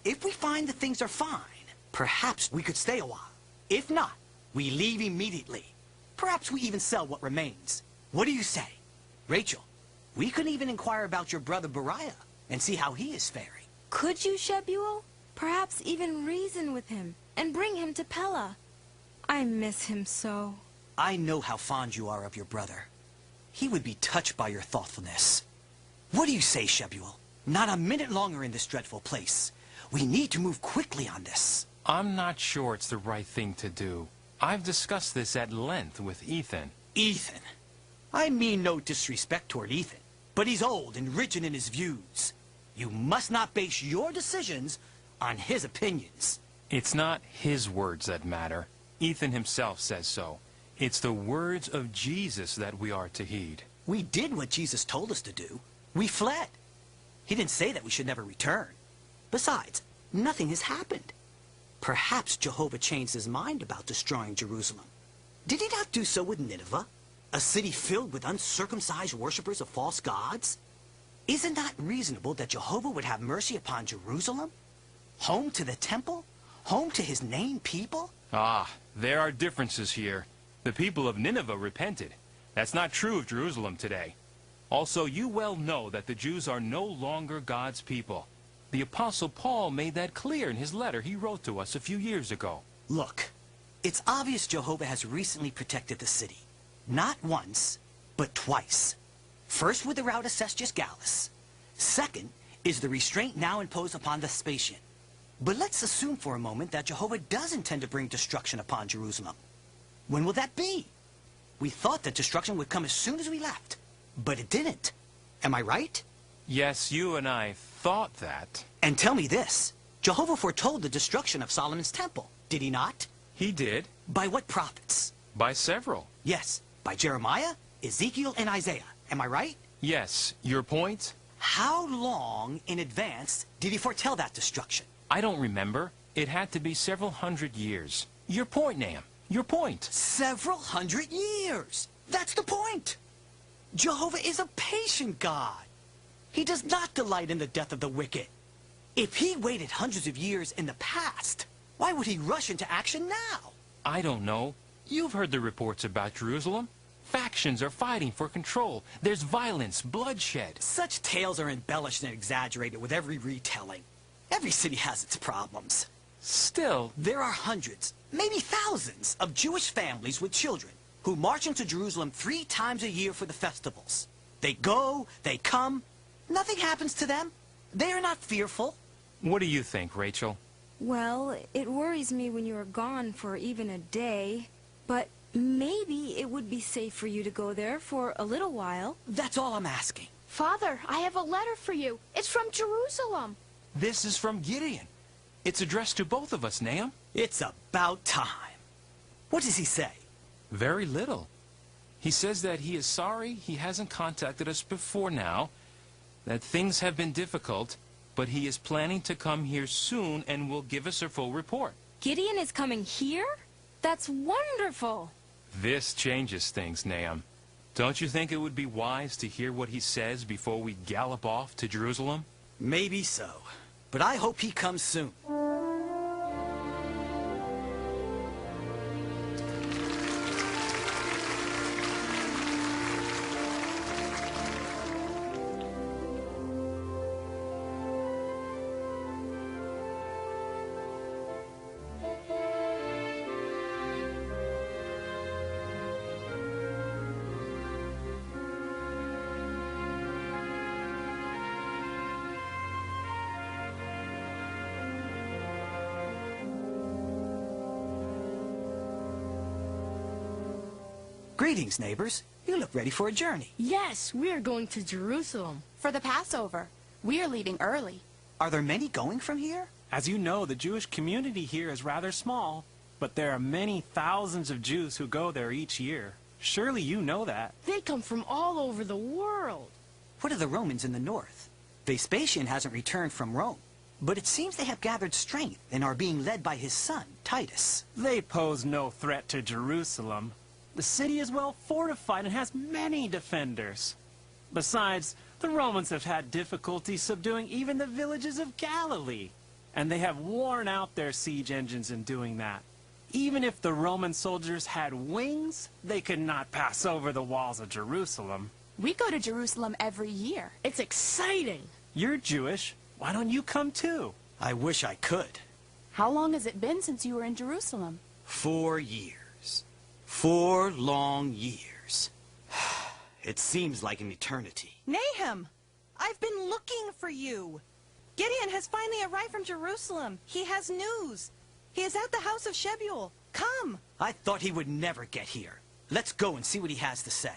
Speaker 13: If we find that things are fine, perhaps we could stay a while. If not, we leave immediately. Perhaps we even sell what remains. What do you say? Rachel, we could even inquire about your brother Beriah and see how he is faring.
Speaker 3: Could you, Shebuel? Perhaps even reason with him and bring him to Pella. I miss him so.
Speaker 13: I know how fond you are of your brother. He would be touched by your thoughtfulness. What do you say, Shebuel? Not a minute longer in this dreadful place. We need to move quickly on this.
Speaker 5: I'm not sure it's the right thing to do. I've discussed this at length with Ethan.
Speaker 13: Ethan? I mean no disrespect toward Ethan, but he's old and rigid in his views. You must not base your decisions on his opinions.
Speaker 5: It's not his words that matter. Ethan himself says so. It's the words of Jesus that we are to heed.
Speaker 13: We did what Jesus told us to do. We fled. He didn't say that we should never return. Besides, nothing has happened. Perhaps Jehovah changed his mind about destroying Jerusalem. Did he not do so with Nineveh, a city filled with uncircumcised worshippers of false gods? Is it not reasonable that Jehovah would have mercy upon Jerusalem? Home to the temple? Home to his named people?
Speaker 5: Ah, there are differences here. The people of Nineveh repented. That's not true of Jerusalem today. Also, you well know that the Jews are no longer God's people. The Apostle Paul made that clear in his letter he wrote to us a few years ago.
Speaker 13: Look, it's obvious Jehovah has recently protected the city. Not once, but twice. First with the rout of Cestius Gallus. Second is the restraint now imposed upon Vespasian. But let's assume for a moment that Jehovah does intend to bring destruction upon Jerusalem. When will that be? We thought that destruction would come as soon as we left, but it didn't. Am I right?
Speaker 5: Yes, you and I thought that.
Speaker 13: And tell me this. Jehovah foretold the destruction of Solomon's temple, did he not?
Speaker 5: He did.
Speaker 13: By what prophets?
Speaker 5: By several.
Speaker 13: Yes, by Jeremiah, Ezekiel, and Isaiah. Am I right?
Speaker 5: Yes. Your point?
Speaker 13: How long in advance did he foretell that destruction?
Speaker 5: I don't remember. It had to be several hundred years. Your point, Nahum. Your point.
Speaker 13: Several hundred years. That's the point. Jehovah is a patient God. He does not delight in the death of the wicked. If he waited hundreds of years in the past, why would he rush into action now?
Speaker 5: I don't know. You've heard the reports about Jerusalem. Factions are fighting for control. There's violence, bloodshed.
Speaker 13: Such tales are embellished and exaggerated with every retelling. Every city has its problems.
Speaker 5: Still,
Speaker 13: there are hundreds, maybe thousands, of Jewish families with children who march into Jerusalem 3 times a year for the festivals. They go, they come, nothing happens to them. They are not fearful.
Speaker 5: What do you think, Rachel?
Speaker 3: Well, it worries me when you are gone for even a day, but maybe it would be safe for you to go there for a little while.
Speaker 13: That's all I'm asking.
Speaker 4: Father, I have a letter for you. It's from Jerusalem.
Speaker 5: This is from Gideon. It's addressed to both of us, Nahum.
Speaker 13: It's about time. What does he say?
Speaker 5: Very little. He says that he is sorry he hasn't contacted us before now, that things have been difficult, but he is planning to come here soon and will give us a full report.
Speaker 3: Gideon is coming here? That's wonderful.
Speaker 5: This changes things, Nahum. Don't you think it would be wise to hear what he says before we gallop off to Jerusalem?
Speaker 13: Maybe so, but I hope he comes soon. Greetings, neighbors. You look ready for a journey.
Speaker 15: Yes, we are going to Jerusalem.
Speaker 16: For the Passover. We are leaving early.
Speaker 13: Are there many going from here?
Speaker 17: As you know, the Jewish community here is rather small, but there are many thousands of Jews who go there each year. Surely you know that.
Speaker 15: They come from all over the world.
Speaker 13: What of the Romans in the north? Vespasian hasn't returned from Rome, but it seems they have gathered strength and are being led by his son, Titus.
Speaker 17: They pose no threat to Jerusalem. The city is well fortified and has many defenders. Besides, the Romans have had difficulty subduing even the villages of Galilee, and they have worn out their siege engines in doing that. Even if the Roman soldiers had wings, they could not pass over the walls of Jerusalem.
Speaker 16: We go to Jerusalem every year.
Speaker 15: It's exciting.
Speaker 17: You're Jewish. Why don't you come too?
Speaker 13: I wish I could.
Speaker 16: How long has it been since you were in Jerusalem?
Speaker 13: 4 years. 4 long years. It seems like an eternity.
Speaker 9: Nahum! I've been looking for you. Gideon has finally arrived from Jerusalem. He has news. He is at the house of Shebuel. Come!
Speaker 13: I thought he would never get here. Let's go and see what he has to say.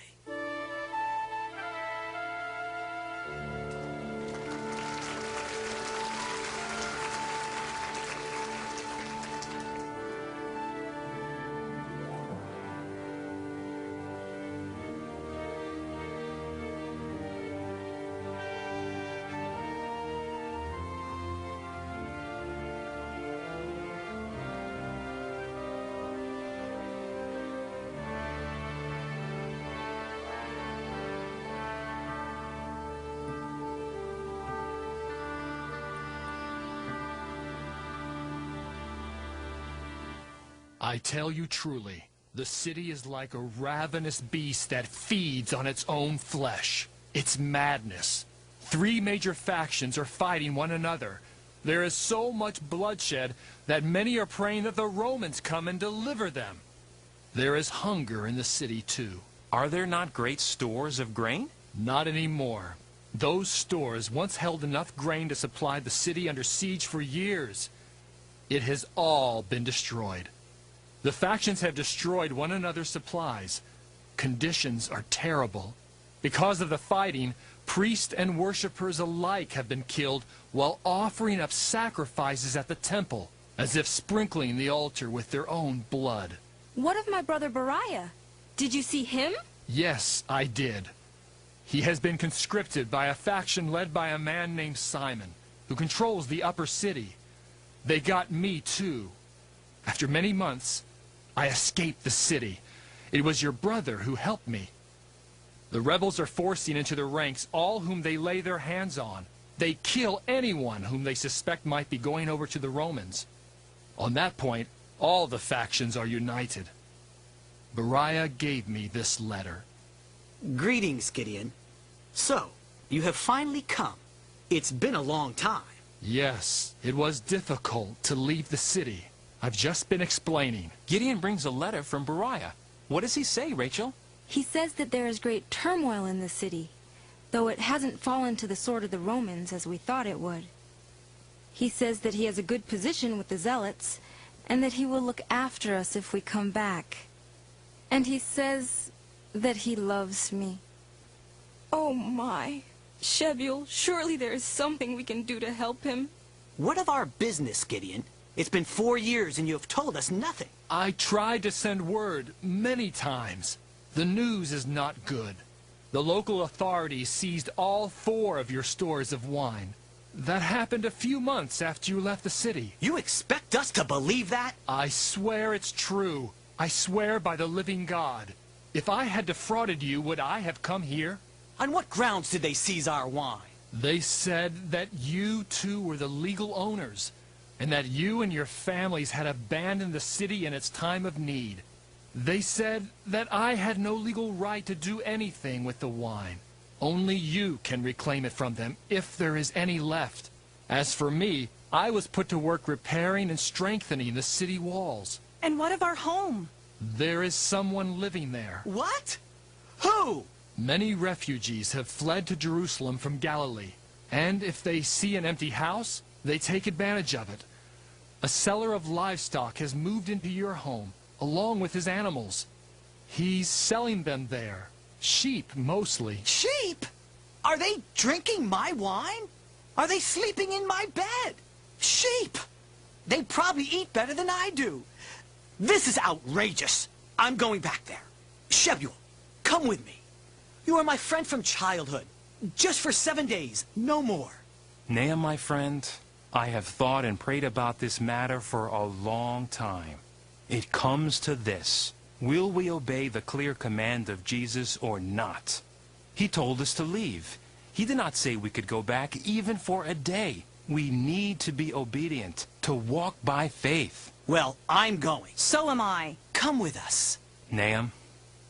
Speaker 18: I tell you truly, the city is like a ravenous beast that feeds on its own flesh. It's madness. 3 major factions are fighting one another. There is so much bloodshed that many are praying that the Romans come and deliver them. There is hunger in the city, too.
Speaker 5: Are there not great stores of grain?
Speaker 18: Not anymore. Those stores once held enough grain to supply the city under siege for years. It has all been destroyed. The factions have destroyed one another's supplies. Conditions are terrible. Because of the fighting, priests and worshippers alike have been killed while offering up sacrifices at the temple, as if sprinkling the altar with their own blood.
Speaker 3: What of my brother Beriah? Did you see him?
Speaker 18: Yes, I did. He has been conscripted by a faction led by a man named Simon, who controls the upper city. They got me, too. After many months, I escaped the city. It was your brother who helped me. The rebels are forcing into their ranks all whom they lay their hands on. They kill anyone whom they suspect might be going over to the Romans. On that point, all the factions are united. Beriah gave me this letter.
Speaker 13: Greetings, Gideon. So, you have finally come. It's been a long time.
Speaker 18: Yes, it was difficult to leave the city. I've just been explaining.
Speaker 5: Gideon brings a letter from Beriah. What does he say, Rachel?
Speaker 3: He says that there is great turmoil in the city, though it hasn't fallen to the sword of the Romans as we thought it would. He says that he has a good position with the Zealots, and that he will look after us if we come back. And he says that he loves me. Oh my. Shebuel, surely there is something we can do to help him.
Speaker 13: What of our business, Gideon? It's been 4 years and you have told us nothing.
Speaker 18: I tried to send word many times. The news is not good. The local authorities seized all 4 of your stores of wine. That happened a few months after you left the city.
Speaker 13: You expect us to believe that?
Speaker 18: I swear it's true. I swear by the living God. If I had defrauded you, would I have come here?
Speaker 13: On what grounds did they seize our wine?
Speaker 18: They said that you two were the legal owners, and that you and your families had abandoned the city in its time of need. They said that I had no legal right to do anything with the wine. Only you can reclaim it from them, if there is any left. As for me, I was put to work repairing and strengthening the city walls.
Speaker 9: And what of our home?
Speaker 18: There is someone living there.
Speaker 13: What? Who?
Speaker 18: Many refugees have fled to Jerusalem from Galilee, and if they see an empty house, they take advantage of it. A seller of livestock has moved into your home, along with his animals. He's selling them there. Sheep, mostly.
Speaker 13: Sheep? Are they drinking my wine? Are they sleeping in my bed? Sheep! They probably eat better than I do. This is outrageous. I'm going back there. Shebuel, come with me. You are my friend from childhood. Just for 7 days, no more.
Speaker 5: Nahum, my friend, I have thought and prayed about this matter for a long time. It comes to this. Will we obey the clear command of Jesus or not? He told us to leave. He did not say we could go back even for a day. We need to be obedient, to walk by faith.
Speaker 13: Well, I'm going.
Speaker 9: So am I.
Speaker 13: Come with us.
Speaker 5: Nahum,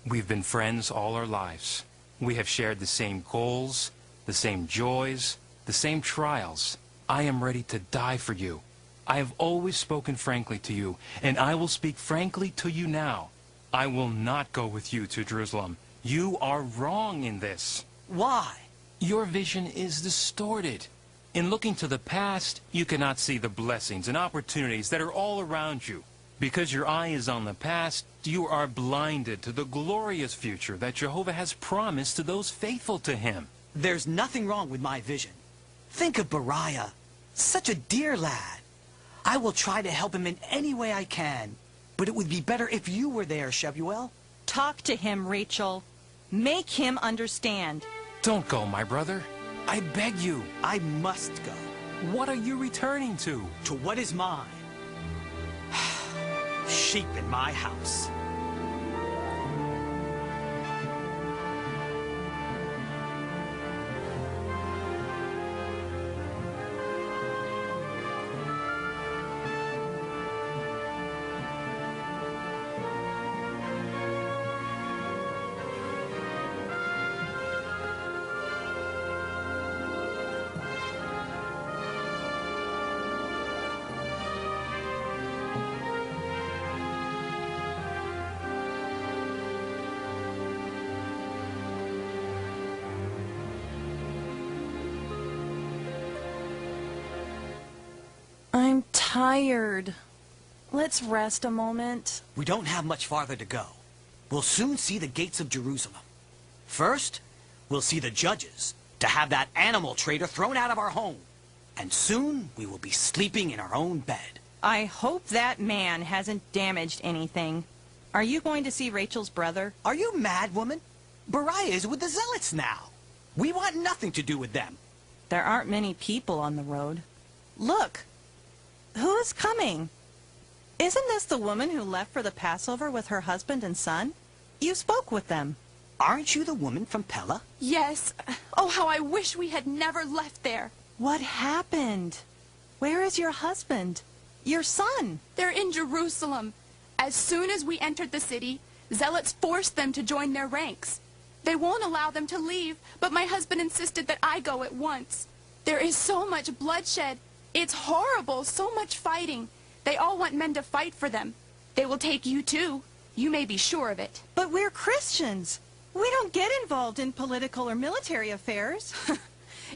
Speaker 5: we've been friends all our lives. We have shared the same goals, the same joys, the same trials. I am ready to die for you. I have always spoken frankly to you, and I will speak frankly to you now. I will not go with you to Jerusalem. You are wrong in this.
Speaker 13: Why?
Speaker 5: Your vision is distorted. In looking to the past, you cannot see the blessings and opportunities that are all around you. Because your eye is on the past, you are blinded to the glorious future that Jehovah has promised to those faithful to him.
Speaker 13: There's nothing wrong with my vision. Think of Beriah. Such a dear lad. I will try to help him in any way I can. But it would be better if you were there, Shebuel.
Speaker 9: Talk to him, Rachel. Make him understand.
Speaker 5: Don't go, my brother. I beg you.
Speaker 13: I must go.
Speaker 5: What are you returning to?
Speaker 13: To what is mine. Sheep in my house.
Speaker 9: I'm tired. Let's rest a moment.
Speaker 13: We don't have much farther to go. We'll soon see the gates of Jerusalem. First, we'll see the judges, to have that animal trader thrown out of our home. And soon, we will be sleeping in our own bed.
Speaker 9: I hope that man hasn't damaged anything. Are you going to see Rachel's brother?
Speaker 13: Are you mad, woman? Beriah is with the Zealots now. We want nothing to do with them.
Speaker 9: There aren't many people on the road. Look! Who is coming? Isn't this the woman who left for the Passover with her husband and son? You spoke with them.
Speaker 13: Aren't you the woman from Pella?
Speaker 16: Yes. Oh, how I wish we had never left there.
Speaker 9: What happened? Where is your husband? Your son?
Speaker 16: They're in Jerusalem. As soon as we entered the city, Zealots forced them to join their ranks. They won't allow them to leave, but my husband insisted that I go at once. There is so much bloodshed. It's horrible, so much fighting. They all want men to fight for them. They will take you too. You may be sure of it.
Speaker 9: But we're Christians. We don't get involved in political or military affairs.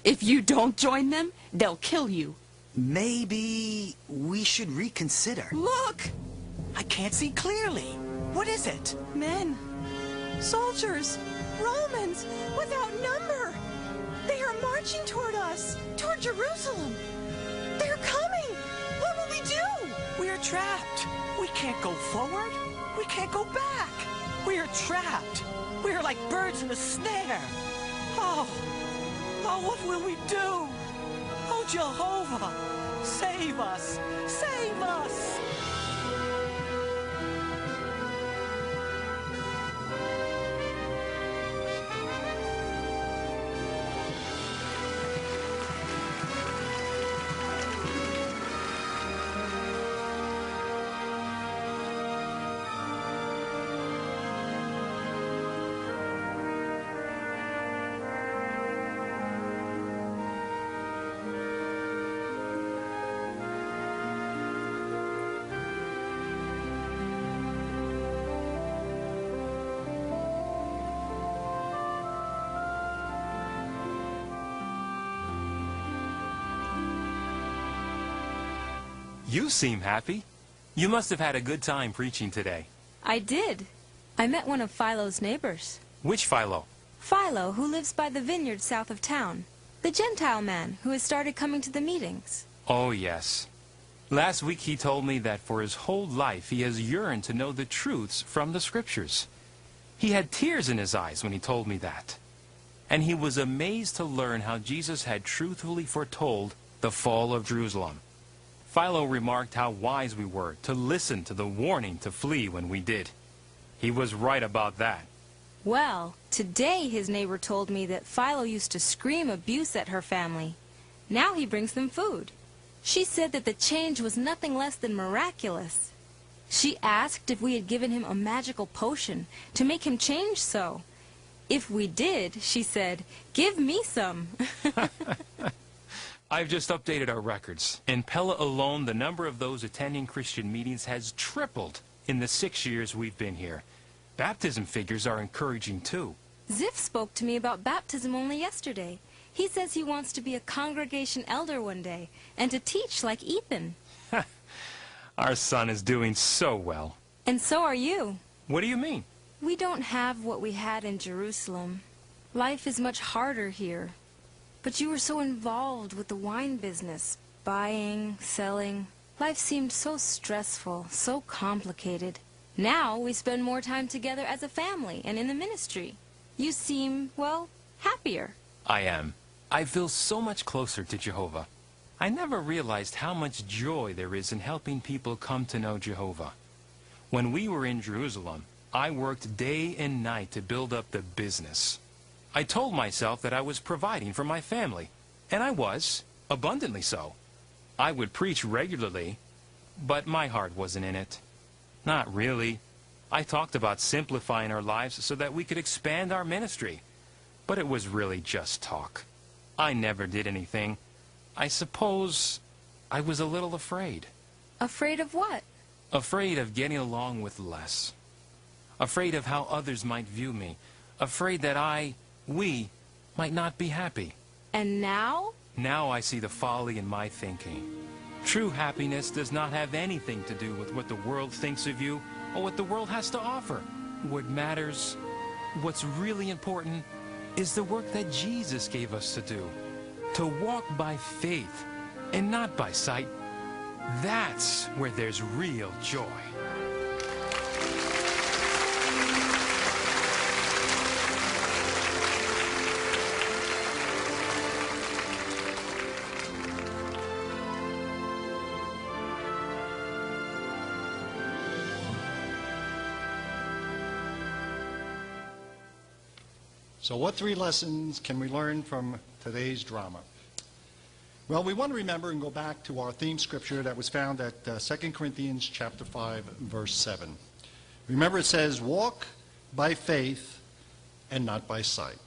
Speaker 16: If you don't join them, they'll kill you.
Speaker 10: Maybe we should reconsider.
Speaker 9: Look!
Speaker 10: I can't see clearly. What is it?
Speaker 9: Men. Soldiers. Romans. Without number. They are marching toward us. Toward Jerusalem. They're coming. What will we do?
Speaker 10: We are trapped. We can't go forward. We can't go back. We are trapped. We are like birds in a snare. Oh, what will we do? Oh, Jehovah, save us. Save us.
Speaker 5: You seem happy. You must have had a good time preaching today.
Speaker 3: I did. I met one of Philo's neighbors.
Speaker 5: Which Philo?
Speaker 3: Philo, who lives by the vineyard south of town. The Gentile man who has started coming to the meetings.
Speaker 5: Oh, yes. Last week he told me that for his whole life he has yearned to know the truths from the Scriptures. He had tears in his eyes when he told me that. And he was amazed to learn how Jesus had truthfully foretold the fall of Jerusalem. Philo remarked how wise we were to listen to the warning to flee when we did. He was right about that.
Speaker 3: Well, today his neighbor told me that Philo used to scream abuse at her family. Now he brings them food. She said that the change was nothing less than miraculous. She asked if we had given him a magical potion to make him change so. If we did, she said, "Give me some."
Speaker 5: I've just updated our records. In Pella alone, the number of those attending Christian meetings has tripled in the 6 years we've been here. Baptism figures are encouraging, too.
Speaker 3: Ziff spoke to me about baptism only yesterday. He says he wants to be a congregation elder one day and to teach like Ethan.
Speaker 5: Our son is doing so well.
Speaker 3: And so are you.
Speaker 5: What do you mean?
Speaker 3: We don't have what we had in Jerusalem. Life is much harder here. But you were so involved with the wine business, buying, selling. Life seemed so stressful, so complicated. Now we spend more time together as a family and in the ministry. You seem, well, happier.
Speaker 5: I am. I feel so much closer to Jehovah. I never realized how much joy there is in helping people come to know Jehovah. When we were in Jerusalem, I worked day and night to build up the business. I told myself that I was providing for my family, and I was, abundantly so. I would preach regularly, but my heart wasn't in it. Not really. I talked about simplifying our lives so that we could expand our ministry, but it was really just talk. I never did anything. I suppose I was a little afraid.
Speaker 3: Afraid of what?
Speaker 5: Afraid of getting along with less. Afraid of how others might view me. Afraid that we might not be happy.
Speaker 3: And now?
Speaker 5: Now I see the folly in my thinking. True happiness does not have anything to do with what the world thinks of you or what the world has to offer. What matters, what's really important, is the work that Jesus gave us to do. To walk by faith and not by sight. That's where there's real joy.
Speaker 2: So what 3 lessons can we learn from today's drama? Well, we want to remember and go back to our theme scripture that was found at 2 Corinthians chapter 5, verse 7. Remember, it says, walk by faith and not by sight.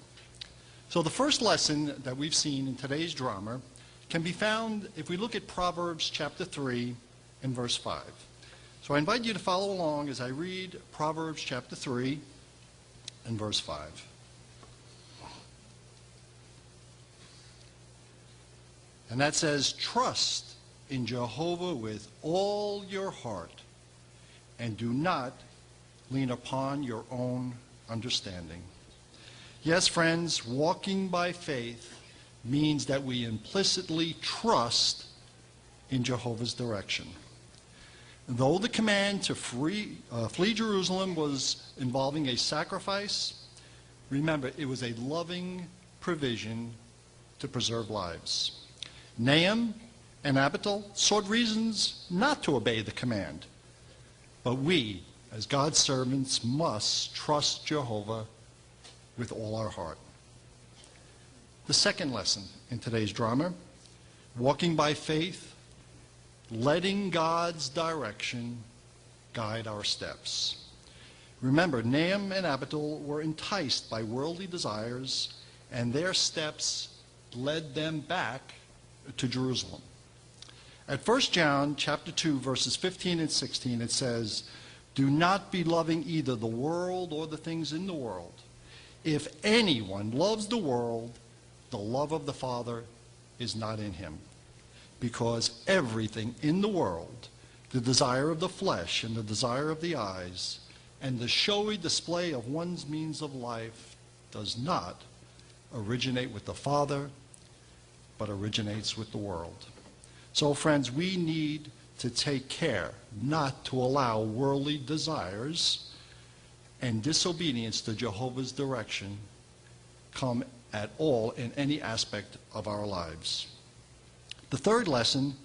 Speaker 2: So the first lesson that we've seen in today's drama can be found if we look at Proverbs chapter 3 and verse 5. So I invite you to follow along as I read Proverbs chapter 3 and verse 5. And that says, trust in Jehovah with all your heart, and do not lean upon your own understanding. Yes, friends, walking by faith means that we implicitly trust in Jehovah's direction. Though the command to flee Jerusalem was involving a sacrifice, remember, it was a loving provision to preserve lives. Nahum and Abital sought reasons not to obey the command, but we, as God's servants, must trust Jehovah with all our heart. The second lesson in today's drama, walking by faith, letting God's direction guide our steps. Remember, Nahum and Abital were enticed by worldly desires, and their steps led them back to Jerusalem. At 1 John chapter 2, verses 15 and 16, it says, do not be loving either the world or the things in the world. If anyone loves the world, the love of the Father is not in him. Because everything in the world, the desire of the flesh and the desire of the eyes, and the showy display of one's means of life, does not originate with the Father, but originates with the world. So, friends, we need to take care not to allow worldly desires and disobedience to Jehovah's direction come at all in any aspect of our lives. The third lesson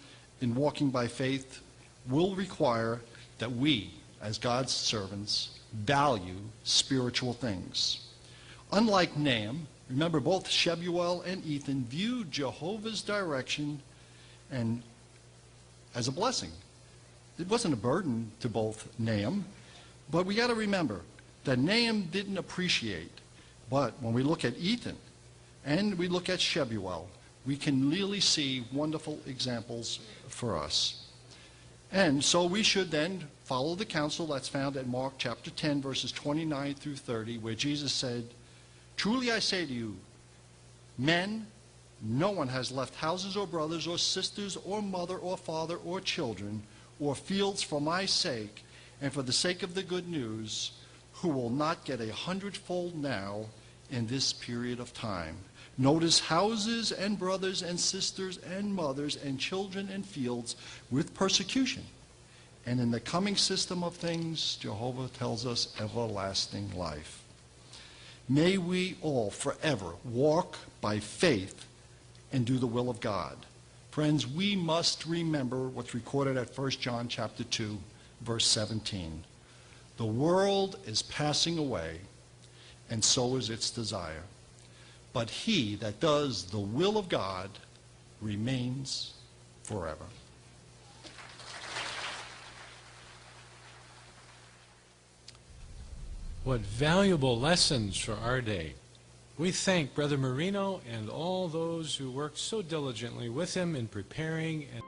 Speaker 2: in walking by faith will require that we, as God's servants, value spiritual things. Unlike Nahum, remember both Shebuel and Ethan viewed Jehovah's direction and as a blessing. It wasn't a burden to both Nahum, but we got to remember that Nahum didn't appreciate. But when we look at Ethan and we look at Shebuel, we can really see wonderful examples for us. And so we should then follow the counsel that's found at Mark chapter 10, verses 29 through 30, where Jesus said, truly I say to you, men, no one has left houses or brothers or sisters or mother or father or children or fields for my sake and for the sake of the good news, who will not get 100-fold now in this period of time. Notice houses and brothers and sisters and mothers and children and fields with persecution. And in the coming system of things, Jehovah tells us everlasting life. May we all forever walk by faith and do the will of God. Friends, we must remember what's recorded at 1 John chapter 2, verse 17. The world is passing away, and so is its desire. But he that does the will of God remains forever.
Speaker 1: What valuable lessons for our day. We thank Brother Marino and all those who worked so diligently with him in preparing and